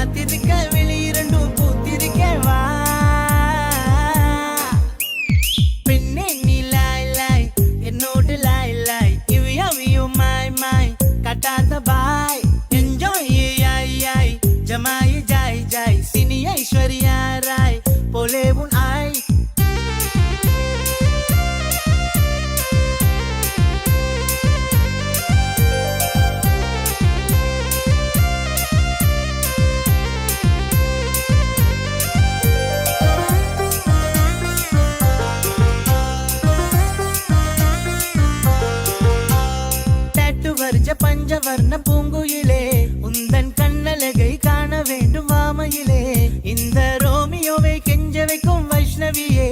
காத்திருக்க வெளி இரண்டும் பூத்திருக்க வா பெண்ணே நீ லாய் லாய் என்னோடு லாய் லாய் இவையும் மாய் மாய் கட்டாத பாய் என்ஜாய் யாய் யாய் ஜமாய் ஜாய் ஜாய் சினி ஐஸ்வர்யா ராய் போலே உன் ஆய் பஞ்சவர்ண பூங்குயிலே உந்தன் கண்ணழகை காண வேண்டும் வாமையிலே இந்த ரோமியோவை கெஞ்ச வைக்கும் வைஷ்ணவியே